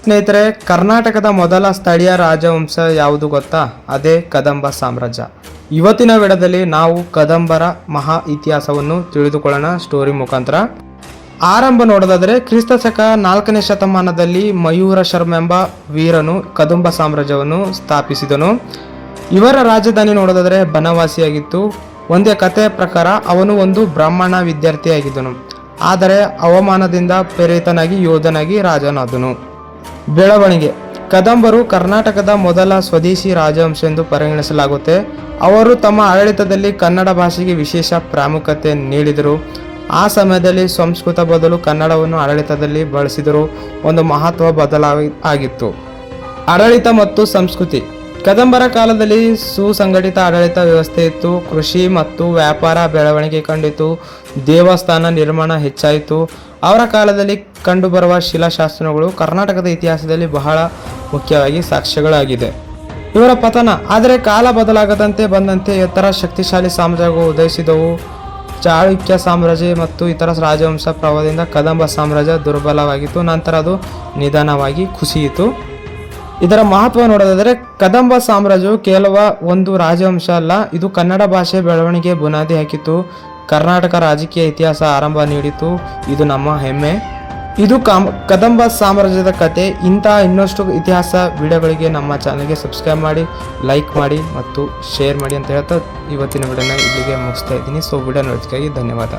ಸ್ನೇಹಿತರೆ, ಕರ್ನಾಟಕದ ಮೊದಲ ಸ್ಥಳೀಯ ರಾಜವಂಶ ಯಾವುದು ಗೊತ್ತಾ? ಅದೇ ಕದಂಬ ಸಾಮ್ರಾಜ್ಯ. ಇವತ್ತಿನ ವಿಡಿಯೋದಲ್ಲಿ ನಾವು ಕದಂಬರ ಮಹಾ ಇತಿಹಾಸವನ್ನು ತಿಳಿದುಕೊಳ್ಳೋಣ ಸ್ಟೋರಿ ಮುಖಾಂತರ. ಆರಂಭ ನೋಡೋದಾದರೆ ಕ್ರಿಸ್ತ ಶಕ 4ನೇ ಶತಮಾನದಲ್ಲಿ ಮಯೂರ ಶರ್ಮ ಎಂಬ ವೀರನು ಕದಂಬ ಸಾಮ್ರಾಜ್ಯವನ್ನು ಸ್ಥಾಪಿಸಿದನು. ಇವರ ರಾಜಧಾನಿ ನೋಡೋದಾದರೆ ಬನವಾಸಿಯಾಗಿತ್ತು. ಒಂದೇ ಕಥೆಯ ಪ್ರಕಾರ ಅವನು ಒಂದು ಬ್ರಾಹ್ಮಣ ವಿದ್ಯಾರ್ಥಿಯಾಗಿದ್ದನು. ಆದರೆ ಅವಮಾನದಿಂದ ಪ್ರೇರಿತನಾಗಿ ಯೋಧನಾಗಿ ರಾಜನಾದನು. ಬೆಳವಣಿಗೆ: ಕದಂಬರು ಕರ್ನಾಟಕದ ಮೊದಲ ಸ್ವದೇಶಿ ರಾಜವಂಶ ಎಂದು ಪರಿಗಣಿಸಲಾಗುತ್ತೆ. ಅವರು ತಮ್ಮ ಆಡಳಿತದಲ್ಲಿ ಕನ್ನಡ ಭಾಷೆಗೆ ವಿಶೇಷ ಪ್ರಾಮುಖ್ಯತೆ ನೀಡಿದರು. ಆ ಸಮಯದಲ್ಲಿ ಸಂಸ್ಕೃತ ಬದಲು ಕನ್ನಡವನ್ನು ಆಡಳಿತದಲ್ಲಿ ಬಳಸಿದರು. ಒಂದು ಮಹತ್ವ ಬದಲಾಗಿತ್ತು. ಆಡಳಿತ ಮತ್ತು ಸಂಸ್ಕೃತಿ: ಕದಂಬರ ಕಾಲದಲ್ಲಿ ಸುಸಂಘಟಿತ ಆಡಳಿತ ವ್ಯವಸ್ಥೆ ಇತ್ತು. ಕೃಷಿ ಮತ್ತು ವ್ಯಾಪಾರ ಬೆಳವಣಿಗೆ ಕಂಡಿತು. ದೇವಸ್ಥಾನ ನಿರ್ಮಾಣ ಹೆಚ್ಚಾಯಿತು. ಅವರ ಕಾಲದಲ್ಲಿ ಕಂಡುಬರುವ ಶಿಲಾಶಾಸನಗಳು ಕರ್ನಾಟಕದ ಇತಿಹಾಸದಲ್ಲಿ ಬಹಳ ಮುಖ್ಯವಾಗಿ ಸಾಕ್ಷ್ಯಗಳಾಗಿದೆ. ಇವರ ಪತನ: ಆದರೆ ಕಾಲ ಬದಲಾಗದಂತೆ ಬಂದಂತೆ ಇತರ ಶಕ್ತಿಶಾಲಿ ಸಾಮ್ರಾಜ್ಯಗಳು ಉದಯಿಸಿದವು. ಚಾಳುಕ್ಯ ಸಾಮ್ರಾಜ್ಯ ಮತ್ತು ಇತರ ರಾಜವಂಶ ಪ್ರಭಾವದಿಂದ ಕದಂಬ ಸಾಮ್ರಾಜ್ಯ ದುರ್ಬಲವಾಗಿತ್ತು. ನಂತರ ಅದು ನಿಧಾನವಾಗಿ ಕುಸಿಯಿತು. ಇದರ ಮಹತ್ವ ನೋಡೋದಾದರೆ ಕದಂಬ ಸಾಮ್ರಾಜ್ಯವು ಕೇವಲ ಒಂದು ರಾಜವಂಶ ಅಲ್ಲ, ಇದು ಕನ್ನಡ ಭಾಷೆ ಬೆಳವಣಿಗೆ ಬುನಾದಿ ಹಾಕಿತು. ಕರ್ನಾಟಕ ರಾಜಕೀಯ ಇತಿಹಾಸ ಆರಂಭ ನೀಡಿತು. ಇದು ನಮ್ಮ ಹೆಮ್ಮೆ. ಇದು ಕದಂಬ ಸಾಮ್ರಾಜ್ಯದ ಕತೆ. ಇಂತಹ ಇನ್ನಷ್ಟು ಇತಿಹಾಸ ವಿಡಿಯೋಗಳಿಗೆ ನಮ್ಮ ಚಾನಲ್ಗೆ ಸಬ್ಸ್ಕ್ರೈಬ್ ಮಾಡಿ, ಲೈಕ್ ಮಾಡಿ ಮತ್ತು ಶೇರ್ ಮಾಡಿ ಅಂತ ಹೇಳ್ತಾ ಇವತ್ತಿನ ವಿಡಿಯೋನ ಇಲ್ಲಿಗೆ ಮುಗಿಸ್ತಾ ಇದ್ದೀನಿ. ಸೊ ವಿಡಿಯೋ ನೋಡೋದಕ್ಕಾಗಿ ಧನ್ಯವಾದ.